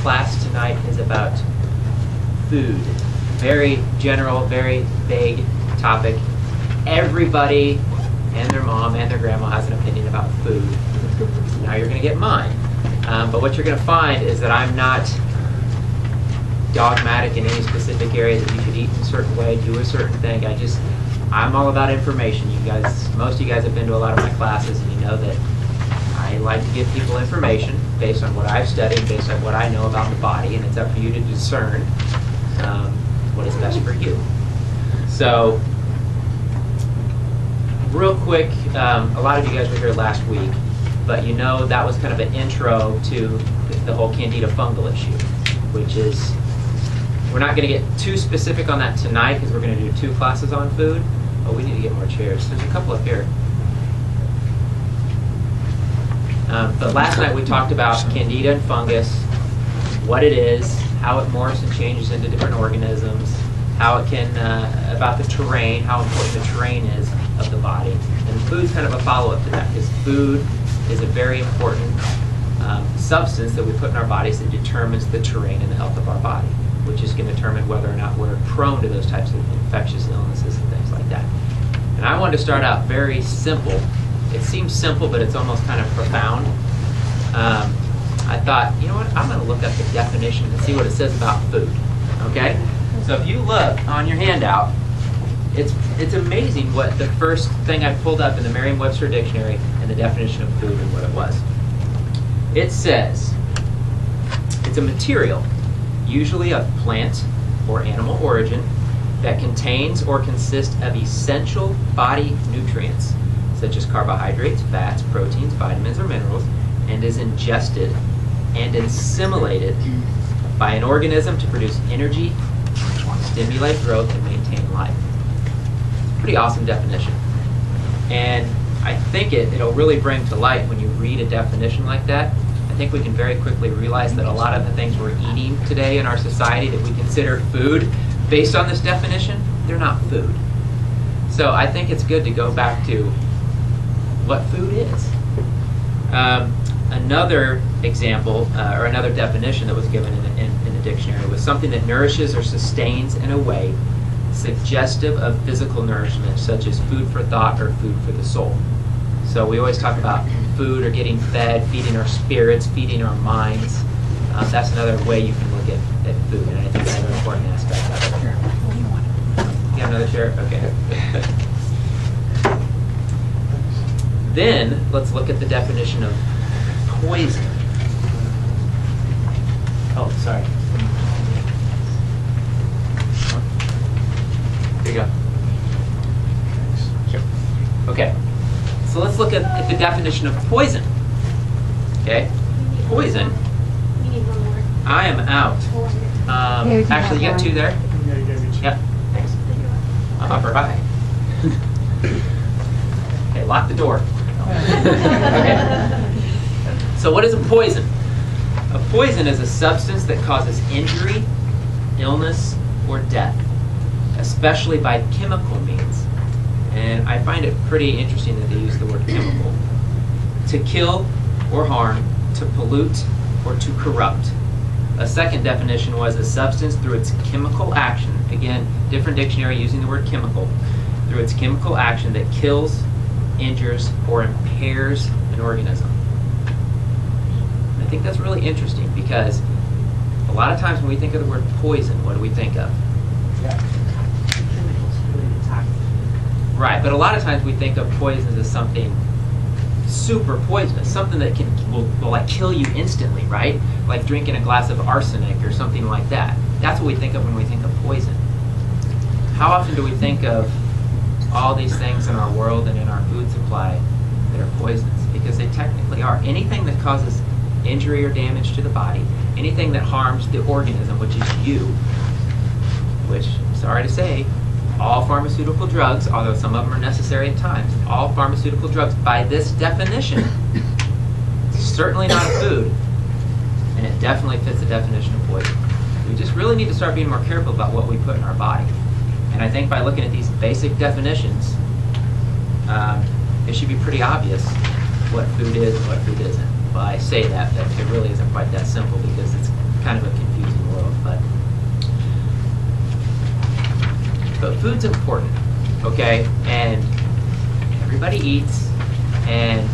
class tonight is about food. Very general, very vague topic. Everybody and their mom and their grandma has an opinion about food. Now you're going to get mine. But what you're going to find is that I'm not dogmatic in any specific area that you should eat in a certain way, do a certain thing. I'm all about information. You guys, most of you guys have been to a lot of my classes, and you know that I like to give people information based on what I've studied, based on what I know about the body, and it's up for you to discern what is best for you. So, real quick, a lot of you guys were here last week, but you know that was kind of an intro to the whole candida fungal issue, which is, we're not going to get too specific on that tonight because we're going to do 2 classes on food. Oh, we need to get more chairs. There's a couple up here. But last night we talked about candida and fungus, what it is, how it morphs and changes into different organisms, how it can, about the terrain, how important the terrain is of the body. And food's kind of a follow-up to that, because food is a very important substance that we put in our bodies that determines the terrain and the health of our body, which is going to determine whether or not we're prone to those types of infectious illnesses and things like that. And I wanted to start out very simple. It seems simple, but it's almost kind of profound. I thought, you know what, I'm going to look up the definition and see what it says about food. Okay? So if you look on your handout, it's amazing what the first thing I pulled up in the Merriam-Webster dictionary and the definition of food and what it was. It says, it's a material, usually of plant or animal origin, that contains or consists of essential body nutrients, such as carbohydrates, fats, proteins, vitamins, or minerals, and is ingested and assimilated by an organism to produce energy, stimulate growth, and maintain life. It's a pretty awesome definition. And I think it'll really bring to light when you read a definition like that. I think we can very quickly realize that a lot of the things we're eating today in our society that we consider food, based on this definition, they're not food. So I think it's good to go back to what food is. Another example, or another definition that was given in the dictionary was something that nourishes or sustains in a way suggestive of physical nourishment, such as food for thought or food for the soul. So we always talk about food or getting fed, feeding our spirits, feeding our minds. That's another way you can look at food, and I think that's an important aspect of it. You have another chair? Okay. Then, let's look at the definition of poison. Oh, sorry. Here you go. Sure. Okay. So let's look at the definition of poison. Okay? Poison. I am out. Actually, you got 2 there? Yep. Thanks. I'll offer high. Okay, lock the door. Okay. So what is a poison? A poison is a substance that causes injury, illness, or death, especially by chemical means. And I find it pretty interesting that they use the word chemical. To kill or harm, to pollute, or to corrupt. A second definition was a substance through its chemical action, again, different dictionary using the word chemical, through its chemical action that kills, injures, or impairs an organism. And I think that's really interesting because a lot of times when we think of the word poison, what do we think of? Yeah. Right, but a lot of times we think of poisons as something super poisonous, something that will like kill you instantly, right? Like drinking a glass of arsenic or something like that. That's what we think of when we think of poison. How often do we think of all these things in our world and in our food supply that are poisonous? Because they technically are. Anything that causes injury or damage to the body, anything that harms the organism, which is you, which, sorry to say, all pharmaceutical drugs, although some of them are necessary at times, all pharmaceutical drugs, by this definition, certainly not a food, and it definitely fits the definition of poison. We just really need to start being more careful about what we put in our body. And I think by looking at these basic definitions, it should be pretty obvious what food is and what food isn't. Well, I say that, but it really isn't quite that simple because it's kind food's important, okay? And everybody eats, and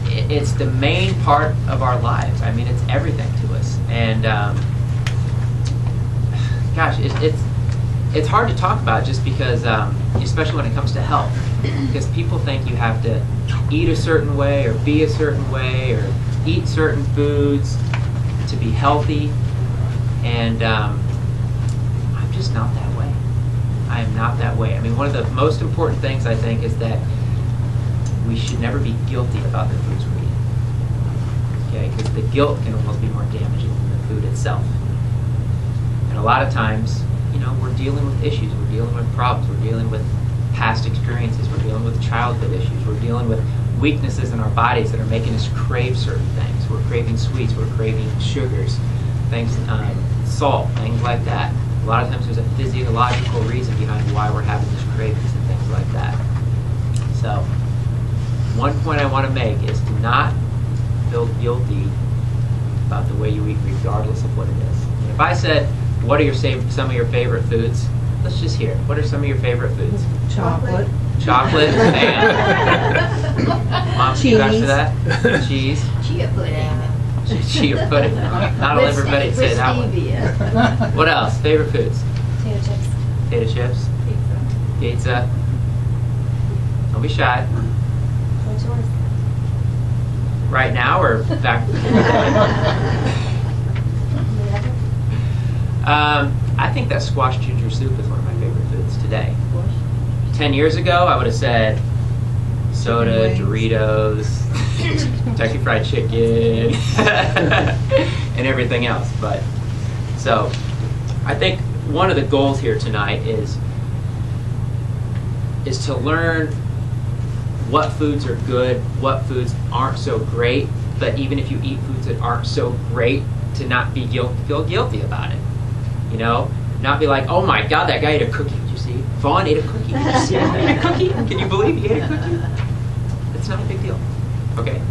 it's the main part of our lives. I mean, it's everything to us. And gosh, it's hard to talk about just because, especially when it comes to health, because people think you have to eat a certain way or be a certain way or eat certain foods to be healthy. And I'm just not that way. I am not that way. I mean, one of the most important things I think is that we should never be guilty about the foods we're eating. Okay, because the guilt can almost be more damaging than the food itself. And a lot of times, you know, we're dealing with issues, we're dealing with problems, we're dealing with past experiences, we're dealing with childhood issues, we're dealing with weaknesses in our bodies that are making us crave certain things. We're craving sweets, we're craving sugars, things, salt, things like that. A lot of times there's a physiological reason behind why we're having these cravings and things like that. So, one point I want to make is to not feel guilty about the way you eat regardless of what it is. And if I said, what are some of your favorite foods? Let's just hear it. What are some of your favorite foods? Chocolate. Chocolate? Man. Mom, Cheese. you got for that? Cheese? Chia pudding. Chia pudding. Not everybody would say that one. What else? Favorite foods? Potato chips. Potato chips? Pizza. Don't be shy. What's yours? Right now or back? I think that squash ginger soup is one of my favorite foods today. 10 years ago, I would have said soda, Doritos, Kentucky Fried Chicken, and everything else. But so, I think one of the goals here tonight is to learn what foods are good, what foods aren't so great. But even if you eat foods that aren't so great, to not be feel guilty about it. You know, not be like, oh my God, that guy ate a cookie. Did you see? Vaughn ate a cookie. Did you see him eat a cookie? Can you believe he ate a cookie? It's not a big deal. Okay.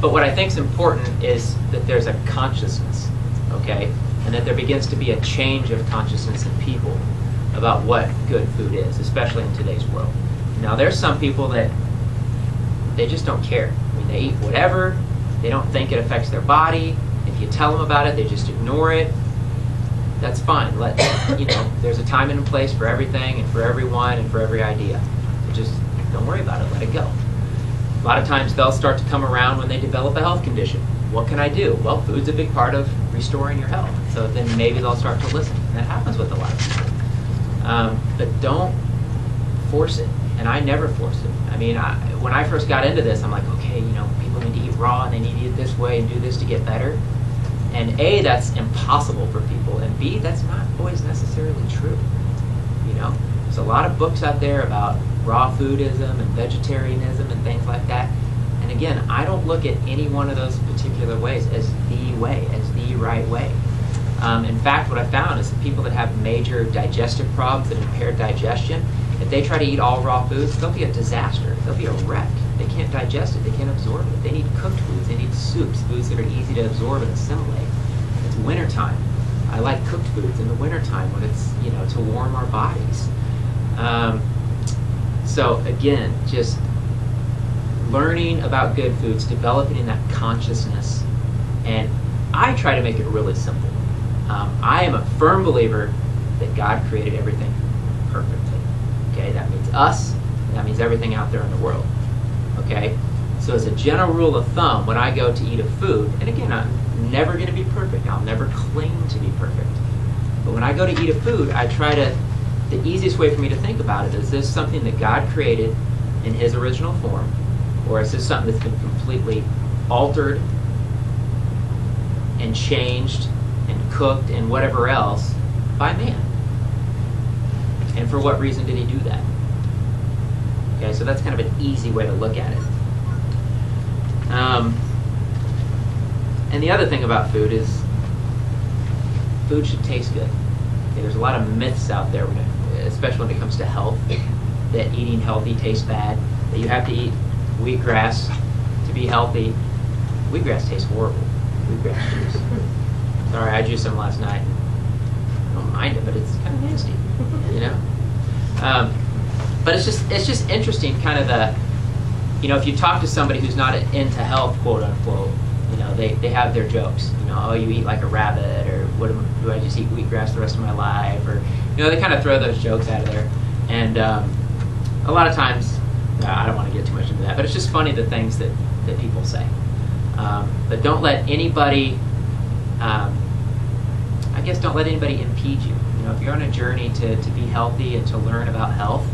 But what I think is important is that there's a consciousness, okay? And that there begins to be a change of consciousness in people about what good food is, especially in today's world. Now, there's some people that they just don't care. I mean, they eat whatever. They don't think it affects their body. If you tell them about it, they just ignore it. That's fine. There's a time and a place for everything and for everyone and for every idea. So just don't worry about it. Let it go. A lot of times they'll start to come around when they develop a health condition. What can I do? Well, food's a big part of restoring your health. So then maybe they'll start to listen. And that happens with a lot of people. But don't force it. And I never forced it. I mean, when I first got into this, I'm like, okay, people need to eat raw and they need to eat this way and do this to get better. And A, that's impossible for people. And B, that's not always necessarily true. There's a lot of books out there about raw foodism and vegetarianism and things like that. And again, I don't look at any one of those particular ways as the way, as the right way. In fact, what I found is that people that have major digestive problems and impaired digestion, if they try to eat all raw foods, they'll be a disaster. They'll be a wreck. They can't digest it. They can't absorb it. They need cooked foods. They need soups, foods that are easy to absorb and assimilate. It's wintertime. I like cooked foods in the wintertime when it's, to warm our bodies. So again, just learning about good foods, developing that consciousness, and I try to make it really simple. I am a firm believer that God created everything perfectly. Okay, that means us, and that means everything out there in the world. Okay, so as a general rule of thumb, when I go to eat a food, and again, I'm never going to be perfect. I'll never claim to be perfect. But when I go to eat a food, I try to, the easiest way for me to think about it is this something that God created in His original form, or is this something that's been completely altered and changed and cooked and whatever else by man? And for what reason did He do that? Okay, so that's kind of an easy way to look at it. And the other thing about food is food should taste good. Okay, there's a lot of myths out there, especially when it comes to health, that eating healthy tastes bad, that you have to eat wheatgrass to be healthy. Wheatgrass tastes horrible. Wheatgrass juice. Sorry, I juiced some last night. I don't mind it, but it's kind of nasty, you know. But it's just interesting, kind of the, you know, if you talk to somebody who's not into health, quote unquote, you know, they have their jokes. You know, oh, you eat like a rabbit, or what do I just eat wheatgrass the rest of my life, or, you know, they kind of throw those jokes out of there. And a lot of times, I don't want to get too much into that, but it's just funny the things that people say. But don't let anybody, I guess don't let anybody impede you. You know, if you're on a journey to be healthy and to learn about health,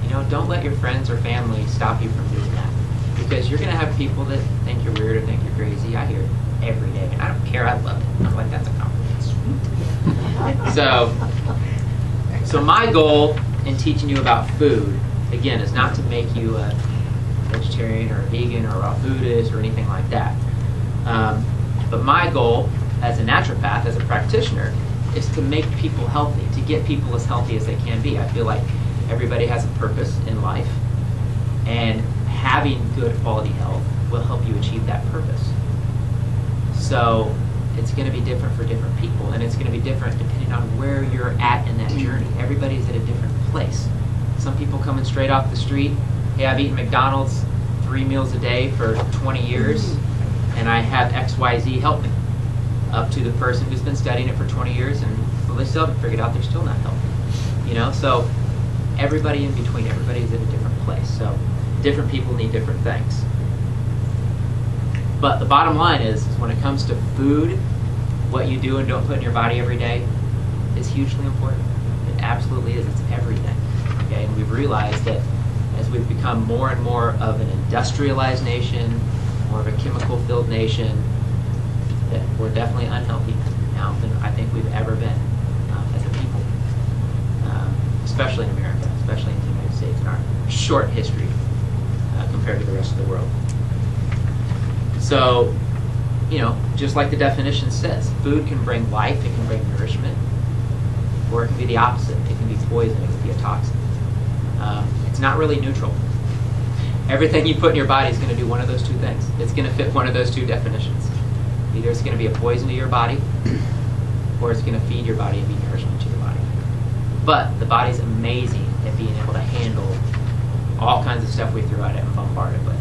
you know, don't let your friends or family stop you from doing that. Because you're going to have people that think you're weird or think you're crazy. I hear it every day, and I don't care. I love it. I'm like, that's a compliment. So my goal in teaching you about food, again, is not to make you a vegetarian or a vegan or a raw Buddhist or anything like that. But my goal as a naturopath, as a practitioner, is to make people healthy, to get people as healthy as they can be. I feel like everybody has a purpose in life, and having good quality health will help you achieve that purpose. So it's going to be different for different people, and it's going to be different depending on where you're at in that journey. Everybody's at a different place. Some people coming straight off the street, hey, I've eaten McDonald's 3 meals a day for 20 years, and I have XYZ help me. Up to the person who's been studying it for 20 years, and well, they still haven't figured out they're still not healthy. You know, so everybody in between, everybody's at a different place. So different people need different things. But the bottom line is when it comes to food, what you do and don't put in your body every day is hugely important. It absolutely is. It's everything. Okay, and we've realized that as we've become more and more of an industrialized nation, more of a chemical-filled nation, that we're definitely unhealthy now than I think we've ever been as a people, especially in America, especially in the United States, in our short history compared to the rest of the world. So, you know, just like the definition says, food can bring life, it can bring nourishment, or it can be the opposite. It can be poison, it can be a toxin. It's not really neutral. Everything you put in your body is going to do one of those two things. It's going to fit one of those two definitions. Either it's going to be a poison to your body, or it's going to feed your body and be nourishment to your body. But the body's amazing at being able to handle all kinds of stuff we throw at it and bombard it with.